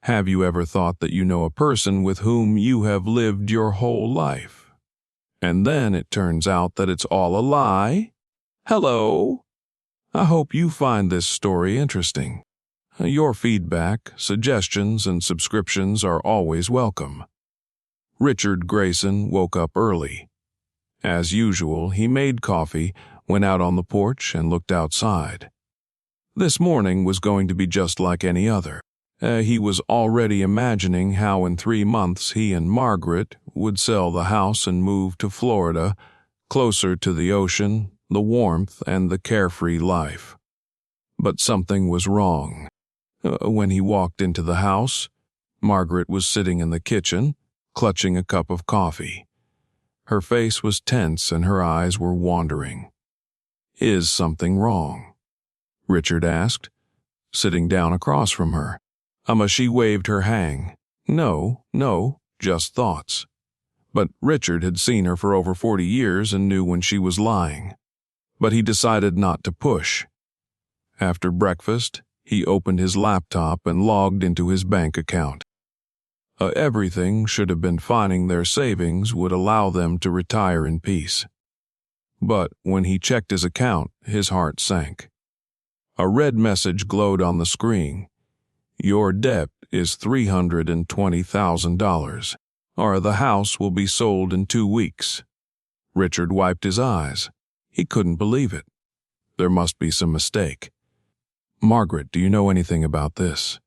Have you ever thought that you know a person with whom you have lived your whole life? And then it turns out that it's all a lie? Hello! I hope you find this story interesting. Your feedback, suggestions, and subscriptions are always welcome. Richard Grayson woke up early. As usual, he made coffee, went out on the porch, and looked outside. This morning was going to be just like any other. He was already imagining how in 3 months he and Margaret would sell the house and move to Florida, closer to the ocean, the warmth, and the carefree life. But something was wrong. When he walked into the house, Margaret was sitting in the kitchen, clutching a cup of coffee. Her face was tense and her eyes were wandering. "Is something wrong?" Richard asked, sitting down across from her. She waved her hand. No, just thoughts. But Richard had seen her for over 40 years and knew when she was lying. But he decided not to push. After breakfast, he opened his laptop and logged into his bank account. Everything should have been finding their savings would allow them to retire in peace. But when he checked his account, his heart sank. A red message glowed on the screen. Your debt is $320,000, or the house will be sold in 2 weeks. Richard wiped his eyes. He couldn't believe it. There must be some mistake. "Margaret, do you know anything about this?"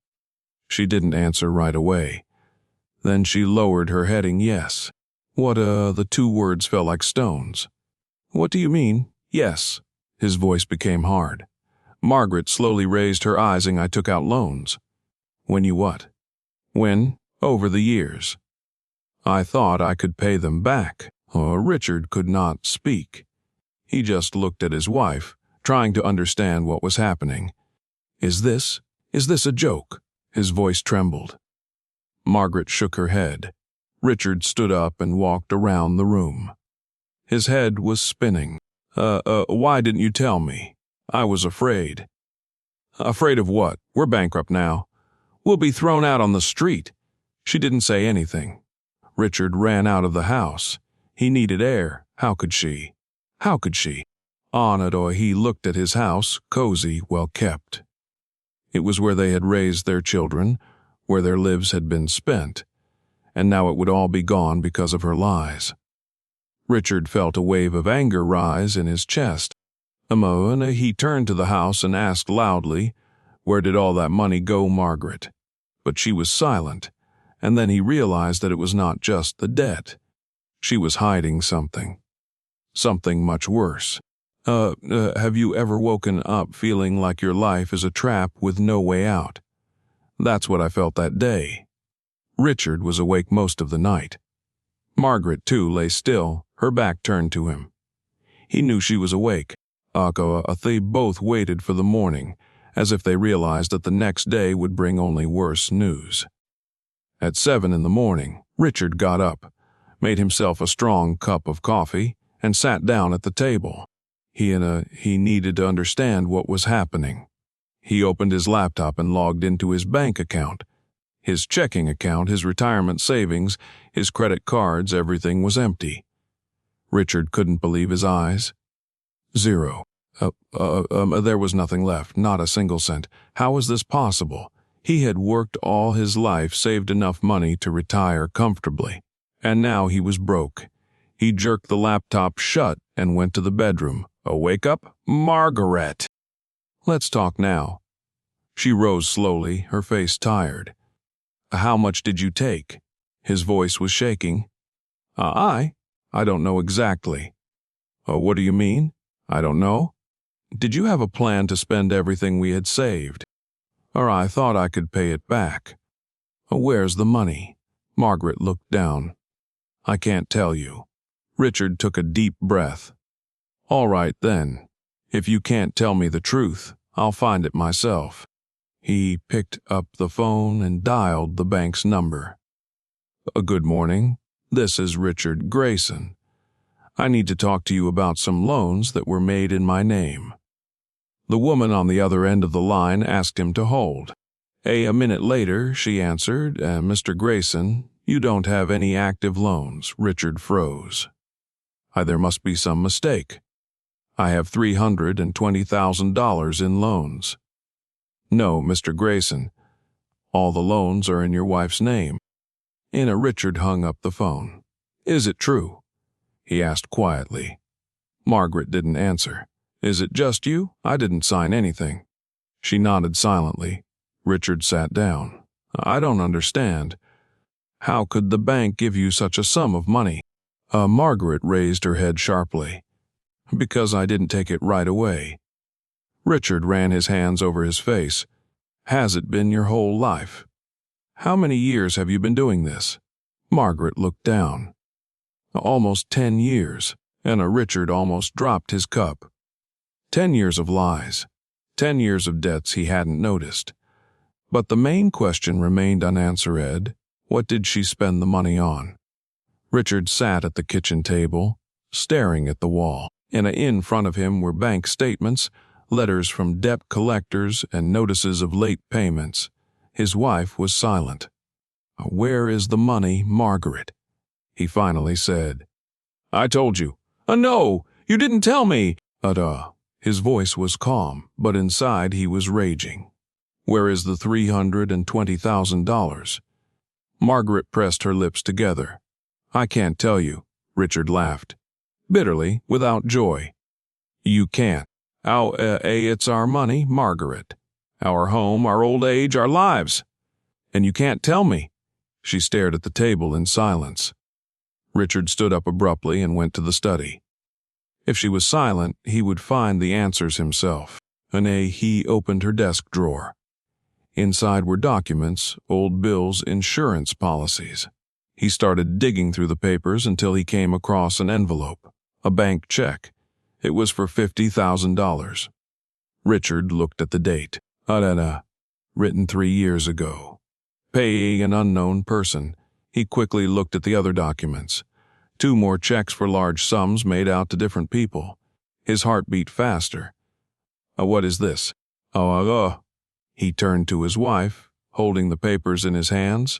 She didn't answer right away. Then she lowered her heading yes. The 2 words fell like stones. "What do you mean, yes?" His voice became hard. Margaret slowly raised her eyes and I took out loans. "When you what?" "When, over the years. I thought I could pay them back." Richard could not speak. He just looked at his wife, trying to understand what was happening. Is this a joke?" His voice trembled. Margaret shook her head. Richard stood up and walked around the room. His head was spinning. Why didn't you tell me? I was afraid." "Afraid of what? We're bankrupt now. We'll be thrown out on the street." She didn't say anything. Richard ran out of the house. He needed air. How could she? He looked at his house, cozy, well kept. It was where they had raised their children, where their lives had been spent, and now it would all be gone because of her lies. Richard felt a wave of anger rise in his chest. He turned to the house and asked loudly, "Where did all that money go, Margaret?" But she was silent, and then he realized that it was not just the debt. She was hiding something much worse. Have you ever woken up feeling like your life is a trap with no way out?" That's what I felt that day. Richard was awake most of the night. Margaret, too, lay still, her back turned to him. He knew she was awake. They both waited for the morning, as if they realized that the next day would bring only worse news. At 7 in the morning, Richard got up, made himself a strong cup of coffee, and sat down at the table. He needed to understand what was happening. He opened his laptop and logged into his bank account. His checking account, his retirement savings, his credit cards, everything was empty. Richard couldn't believe his eyes. Zero. There was nothing left, not a single cent. How was this possible? He had worked all his life, saved enough money to retire comfortably. And now he was broke. He jerked the laptop shut and went to the bedroom. "Wake up, Margaret! Let's talk now." She rose slowly, her face tired. "How much did you take?" His voice was shaking. I don't know exactly." "What do you mean?" "I don't know." "Did you have a plan to spend everything we had saved?" I thought I could pay it back." "Where's the money?" Margaret looked down. "I can't tell you." Richard took a deep breath. "All right, then. If you can't tell me the truth, I'll find it myself." He picked up the phone and dialed the bank's number. "Good morning. This is Richard Grayson. I need to talk to you about some loans that were made in my name." The woman on the other end of the line asked him to hold. A minute later, she answered, Mr. Grayson, you don't have any active loans. Richard froze. There must be some mistake. I have $320,000 in loans. No, Mr. Grayson. All the loans are in your wife's name. Richard hung up the phone. Is it true? He asked quietly. Margaret didn't answer. Is it just you? I didn't sign anything. She nodded silently. Richard sat down. I don't understand. How could the bank give you such a sum of money? Margaret raised her head sharply. Because I didn't take it right away. Richard ran his hands over his face. Has it been your whole life? How many years have you been doing this? Margaret looked down. Almost 10 years, and Richard almost dropped his cup. 10 years of lies. 10 years of debts he hadn't noticed. But the main question remained unanswered. What did she spend the money on? Richard sat at the kitchen table, staring at the wall. In front of him were bank statements, letters from debt collectors, and notices of late payments. His wife was silent. Where is the money, Margaret? He finally said. I told you. No, you didn't tell me. His voice was calm, but inside he was raging. Where is the $320,000? Margaret pressed her lips together. I can't tell you, Richard laughed. Bitterly, without joy. You can't. It's our money, Margaret. Our home, our old age, our lives. And you can't tell me. She stared at the table in silence. Richard stood up abruptly and went to the study. If she was silent, he would find the answers himself. He opened her desk drawer. Inside were documents, old bills, insurance policies. He started digging through the papers until he came across an envelope, a bank check. It was for $50,000. Richard looked at the date. Written 3 years ago. Paying an unknown person. He quickly looked at the other documents. 2 more checks for large sums made out to different people. His heart beat faster. What is this? He turned to his wife, holding the papers in his hands.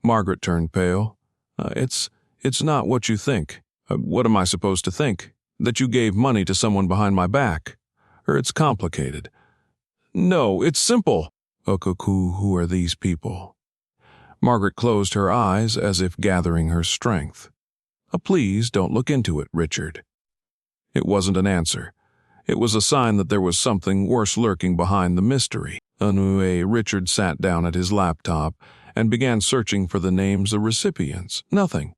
Margaret turned pale. It's not what you think. What am I supposed to think? That you gave money to someone behind my back? It's complicated. No, it's simple. Who are these people? Margaret closed her eyes as if gathering her strength. Please don't look into it, Richard. It wasn't an answer. It was a sign that there was something worse lurking behind the mystery. Richard sat down at his laptop and began searching for the names of recipients. Nothing.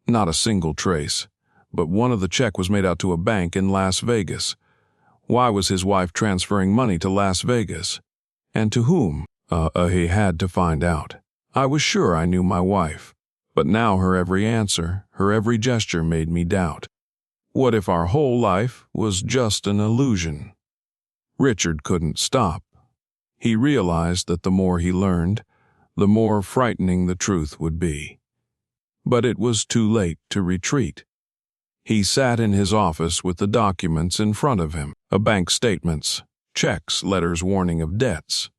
Not a single trace. But one of the check was made out to a bank in Las Vegas. Why was his wife transferring money to Las Vegas? And to whom? He had to find out. I was sure I knew my wife, but now her every answer, her every gesture made me doubt. What if our whole life was just an illusion? Richard couldn't stop. He realized that the more he learned, the more frightening the truth would be. But it was too late to retreat. He sat in his office with the documents in front of him, bank statements, checks, letters warning of debts.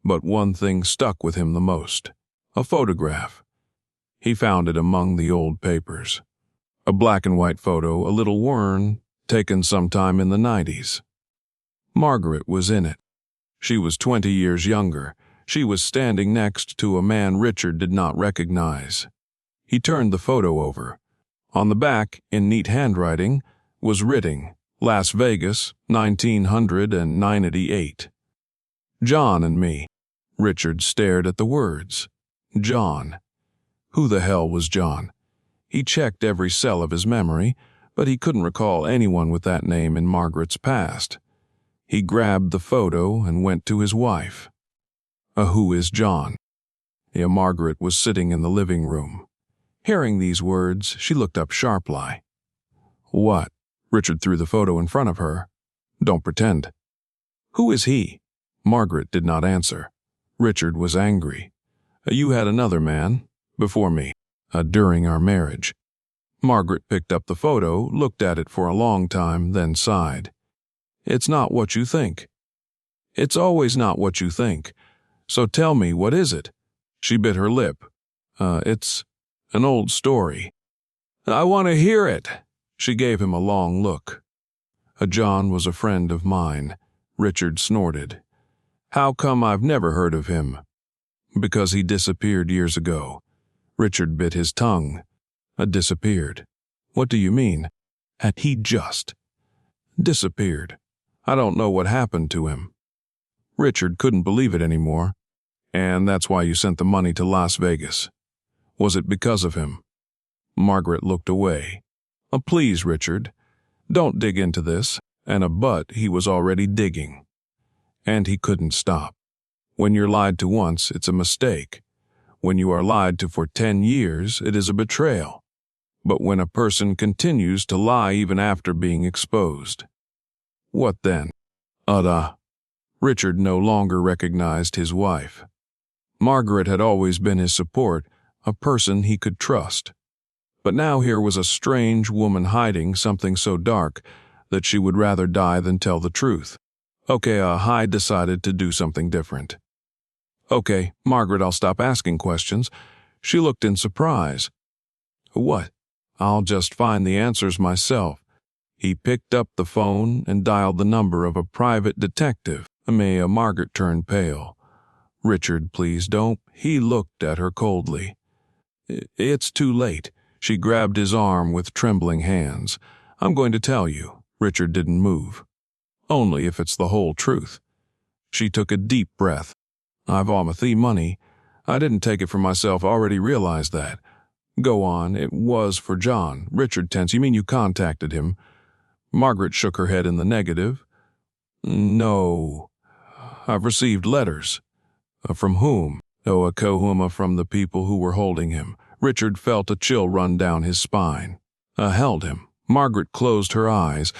But one thing stuck with him the most, a photograph. He found it among the old papers. A black and white photo, a little worn, taken sometime in the 90s. Margaret was in it. She was 20 years younger. She was standing next to a man Richard did not recognize. He turned the photo over. On the back, in neat handwriting, was written, Las Vegas, 1998. John and me. Richard stared at the words. John. Who the hell was John? He checked every cell of his memory, but he couldn't recall anyone with that name in Margaret's past. He grabbed the photo and went to his wife. Who is John? Margaret was sitting in the living room. Hearing these words, she looked up sharply. What? Richard threw the photo in front of her. Don't pretend. Who is he? Margaret did not answer. Richard was angry. You had another man, before me, during our marriage. Margaret picked up the photo, looked at it for a long time, then sighed. It's not what you think. It's always not what you think. So tell me, what is it? She bit her lip. It's an old story. I want to hear it. She gave him a long look. John was a friend of mine. Richard snorted. How come I've never heard of him? Because he disappeared years ago. Richard bit his tongue. Disappeared. What do you mean? And he just disappeared. I don't know what happened to him. Richard couldn't believe it anymore. And that's why you sent the money to Las Vegas. Was it because of him? Margaret looked away. Please, Richard, don't dig into this. But he was already digging. And he couldn't stop. When you're lied to once, it's a mistake. When you are lied to for 10 years, it is a betrayal. But when a person continues to lie even after being exposed, what then? Richard no longer recognized his wife. Margaret had always been his support, a person he could trust. But now here was a strange woman hiding something so dark that she would rather die than tell the truth. Okay, Hyde decided to do something different. Okay, Margaret, I'll stop asking questions. She looked in surprise. What? I'll just find the answers myself. He picked up the phone and dialed the number of a private detective. Margaret turned pale. Richard, please don't. He looked at her coldly. It's too late. She grabbed his arm with trembling hands. I'm going to tell you. Richard didn't move. Only if it's the whole truth. She took a deep breath. I've all the money. I didn't take it for myself, already realized that. Go on, it was for John. Richard tense, you mean you contacted him? Margaret shook her head in the negative. No. I've received letters. From whom? A kohuma from the people who were holding him. Richard felt a chill run down his spine. Held him. Margaret closed her eyes.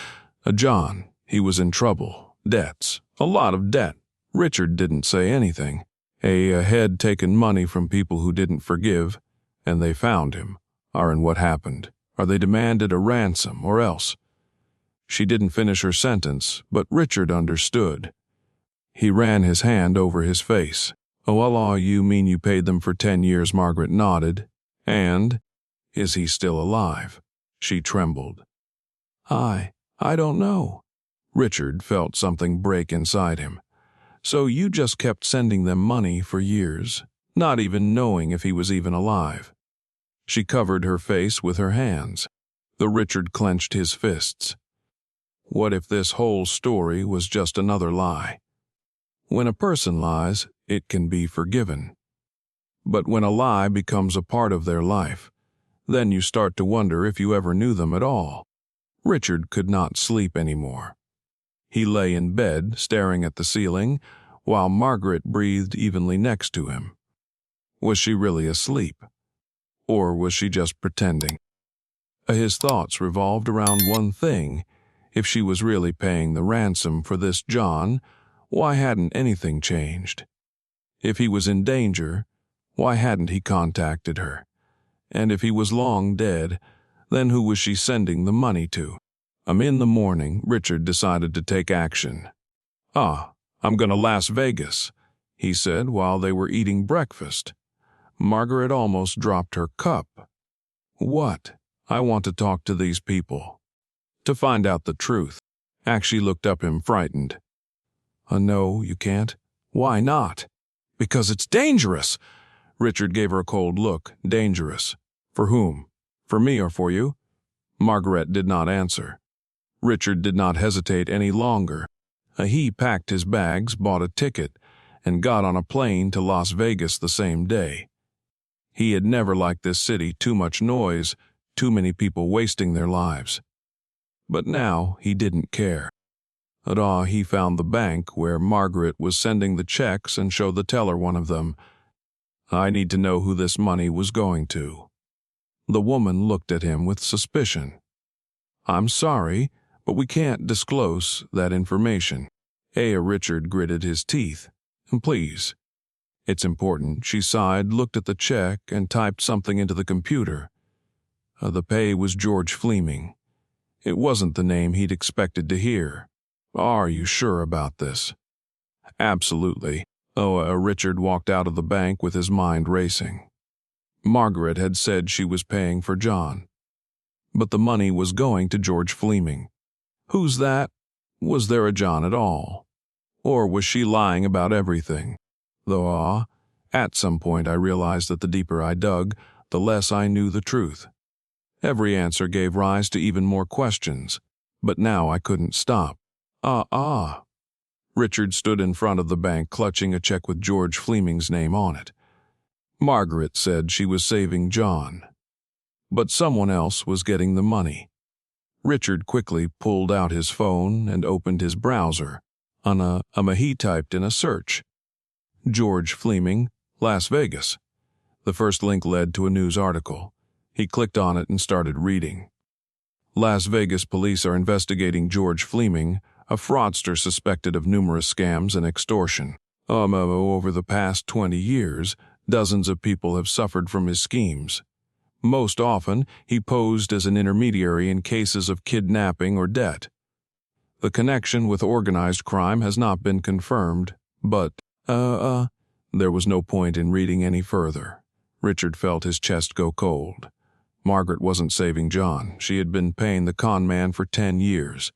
John, he was in trouble. Debts. A lot of debt. Richard didn't say anything. Had taken money from people who didn't forgive, and they found him. And what happened? They demanded a ransom, or else. She didn't finish her sentence, but Richard understood. He ran his hand over his face. You mean you paid them for 10 years, Margaret nodded. And? Is he still alive? She trembled. I don't know. Richard felt something break inside him. So you just kept sending them money for years, not even knowing if he was even alive. She covered her face with her hands. Richard clenched his fists. What if this whole story was just another lie? When a person lies, it can be forgiven. But when a lie becomes a part of their life, then you start to wonder if you ever knew them at all. Richard could not sleep anymore. He lay in bed, staring at the ceiling, while Margaret breathed evenly next to him. Was she really asleep? Or was she just pretending? His thoughts revolved around one thing. If she was really paying the ransom for this John, why hadn't anything changed? If he was in danger, why hadn't he contacted her? And if he was long dead, then who was she sending the money to? In the morning, Richard decided to take action. I'm going to Las Vegas, he said while they were eating breakfast. Margaret almost dropped her cup. What? I want to talk to these people. To find out the truth. She looked up him frightened. No, you can't. Why not? Because it's dangerous. Richard gave her a cold look. Dangerous. For whom? For me or for you? Margaret did not answer. Richard did not hesitate any longer. He packed his bags, bought a ticket, and got on a plane to Las Vegas the same day. He had never liked this city, too much noise, too many people wasting their lives. But now he didn't care. He found the bank where Margaret was sending the checks and showed the teller one of them. I need to know who this money was going to. The woman looked at him with suspicion. I'm sorry, but we can't disclose that information. Richard gritted his teeth. Please. It's important. She sighed, looked at the check, and typed something into the computer. The pay was George Fleming. It wasn't the name he'd expected to hear. Are you sure about this? Absolutely. Richard walked out of the bank with his mind racing. Margaret had said she was paying for John. But the money was going to George Fleming. Who's that? Was there a John at all? Or was she lying about everything? Though, at some point I realized that the deeper I dug, the less I knew the truth. Every answer gave rise to even more questions, but now I couldn't stop. Richard stood in front of the bank clutching a check with George Fleming's name on it. Margaret said she was saving John, but someone else was getting the money. Richard quickly pulled out his phone and opened his browser. He typed in a search. George Fleming, Las Vegas. The first link led to a news article. He clicked on it and started reading. Las Vegas police are investigating George Fleming, a fraudster suspected of numerous scams and extortion. Over the past 20 years, dozens of people have suffered from his schemes. Most often, he posed as an intermediary in cases of kidnapping or debt. The connection with organized crime has not been confirmed, but, there was no point in reading any further. Richard felt his chest go cold. Margaret wasn't saving John. She had been paying the con man for 10 years.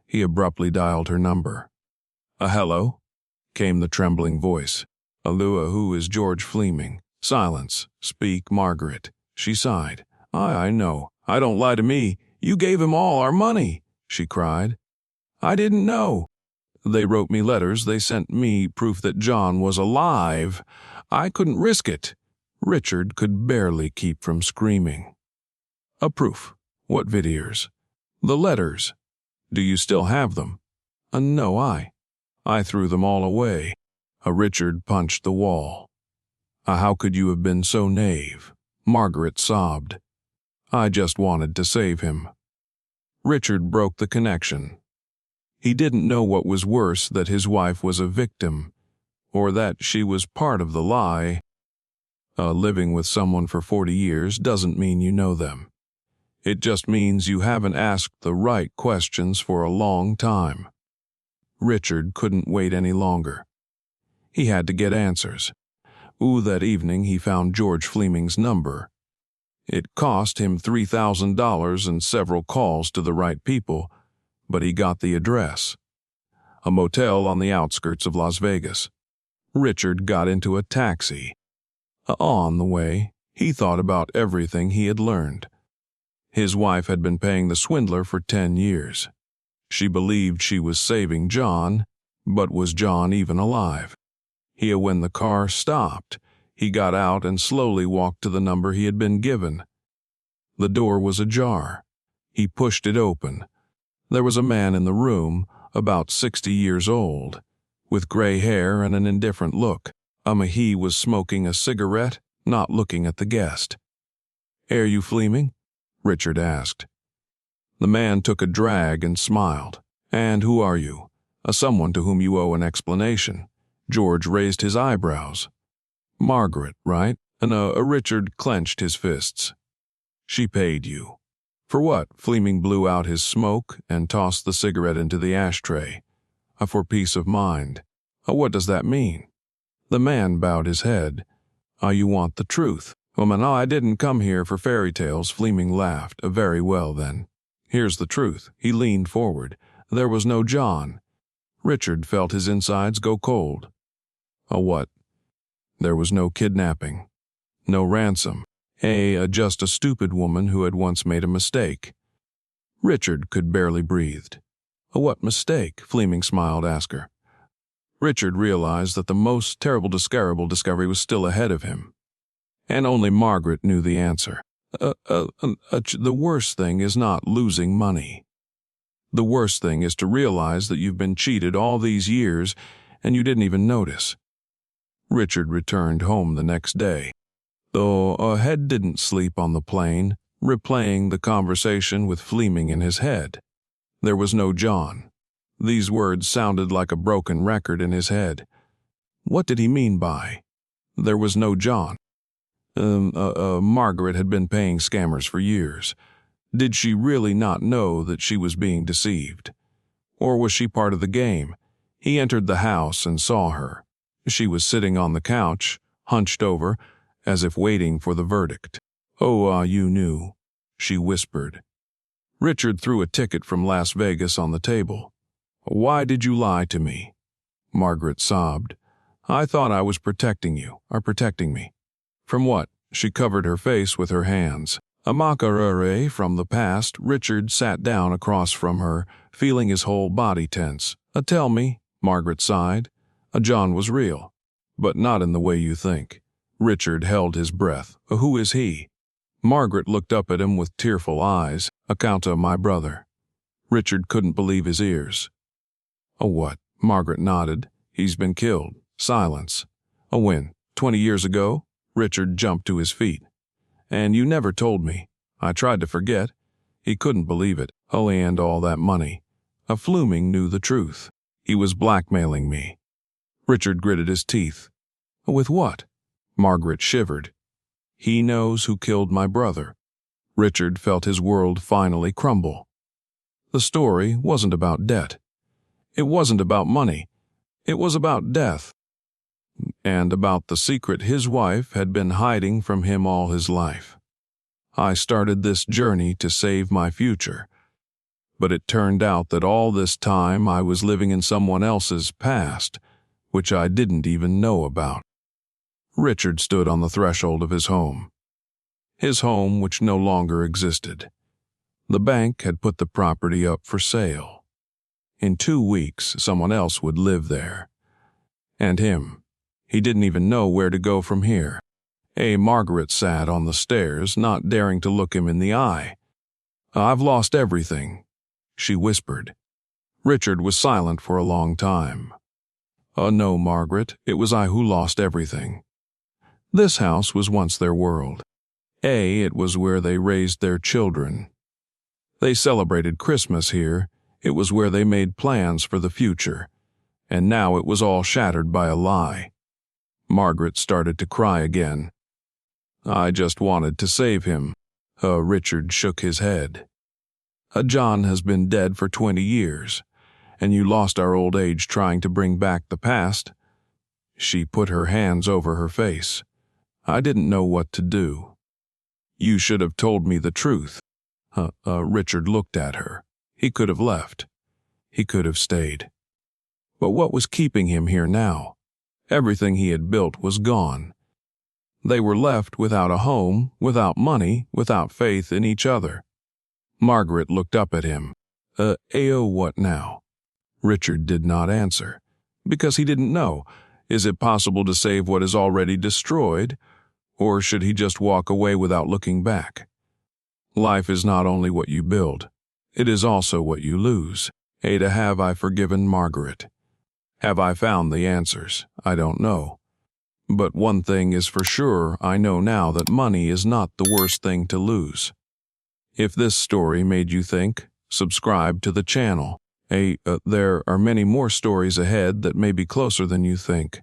He abruptly dialed her number. Hello? Came the trembling voice. Who is George Fleming? Silence. Speak, Margaret. She sighed. I know. I don't lie to me. You gave him all our money, she cried. I didn't know. They wrote me letters. They sent me proof that John was alive. I couldn't risk it. Richard could barely keep from screaming. A proof? What videos? The letters. Do you still have them? No, I threw them all away. Richard punched the wall. How could you have been so naive? Margaret sobbed. I just wanted to save him. Richard broke the connection. He didn't know what was worse, that his wife was a victim, or that she was part of the lie. Living with someone for 40 years doesn't mean you know them. It just means you haven't asked the right questions for a long time. Richard couldn't wait any longer. He had to get answers. That evening he found George Fleming's number. It cost him $3,000 and several calls to the right people, but he got the address. A motel on the outskirts of Las Vegas. Richard got into a taxi. On the way, he thought about everything he had learned. His wife had been paying the swindler for 10 years. She believed she was saving John, but was John even alive? When the car stopped, he got out and slowly walked to the number he had been given. The door was ajar. He pushed it open. There was a man in the room, about 60 years old, with gray hair and an indifferent look. He was smoking a cigarette, not looking at the guest. "Are you Fleming?" Richard asked. The man took a drag and smiled. "And who are you?" "Someone to whom you owe an explanation." George raised his eyebrows. "Margaret, right?" Richard clenched his fists. "She paid you." "For what?" Fleming blew out his smoke and tossed the cigarette into the ashtray. "For peace of mind." "What does that mean?" The man bowed his head. "You want the truth." "No, I didn't come here for fairy tales." Fleming laughed. "Very well, then. Here's the truth." He leaned forward. "There was no John." Richard felt his insides go cold. What? There was no kidnapping. No ransom. Just a stupid woman who had once made a mistake. Richard could barely breathe. "What mistake?" Fleming smiled. "Ask her." Richard realized that the most terrible discovery was still ahead of him. And only Margaret knew the answer. The worst thing is not losing money. The worst thing is to realize that you've been cheated all these years and you didn't even notice. Richard returned home the next day. Though Head didn't sleep on the plane, replaying the conversation with Fleming in his head. There was no John. These words sounded like a broken record in his head. What did he mean by, "There was no John"? Margaret had been paying scammers for years. Did she really not know that she was being deceived? Or was she part of the game? He entered the house and saw her. She was sitting on the couch, hunched over, as if waiting for the verdict. "Oh, you knew," she whispered. Richard threw a ticket from Las Vegas on the table. "Why did you lie to me?" Margaret sobbed. "I thought I was protecting you, or protecting me." "From what?" She covered her face with her hands. A macarure from the past, Richard sat down across from her, feeling his whole body tense. Tell me," Margaret sighed. "John was real, but not in the way you think." Richard held his breath. "Who is he?" Margaret looked up at him with tearful eyes. "Accounta, my brother." Richard couldn't believe his ears. "Oh, what?" Margaret nodded. "He's been killed." Silence. "Oh, when? 20 years ago?" Richard jumped to his feet. "And you never told me." "I tried to forget." He couldn't believe it. "Oh, and all that money." Fluming knew the truth. He was blackmailing me. Richard gritted his teeth. "With what?" Margaret shivered. "He knows who killed my brother." Richard felt his world finally crumble. The story wasn't about debt. It wasn't about money. It was about death. And about the secret his wife had been hiding from him all his life. I started this journey to save my future. But it turned out that all this time I was living in someone else's past, which I didn't even know about. Richard stood on the threshold of his home. His home which no longer existed. The bank had put the property up for sale. In 2 weeks, someone else would live there. And him. He didn't even know where to go from here. Margaret sat on the stairs, not daring to look him in the eye. "I've lost everything," she whispered. Richard was silent for a long time. No, Margaret, it was I who lost everything." This house was once their world. It was where they raised their children. They celebrated Christmas here. It was where they made plans for the future. And now it was all shattered by a lie. Margaret started to cry again. "I just wanted to save him." Richard shook his head. "John has been dead for 20 years, and you lost our old age trying to bring back the past." She put her hands over her face. "I didn't know what to do." "You should have told me the truth." Richard looked at her. He could have left. He could have stayed. But what was keeping him here now? Everything he had built was gone. They were left without a home, without money, without faith in each other. Margaret looked up at him. What now?" Richard did not answer, because he didn't know. Is it possible to save what is already destroyed, or should he just walk away without looking back? Life is not only what you build, it is also what you lose. Have I forgiven Margaret? Have I found the answers? I don't know. But one thing is for sure, I know now that money is not the worst thing to lose. If this story made you think, subscribe to the channel. There are many more stories ahead that may be closer than you think.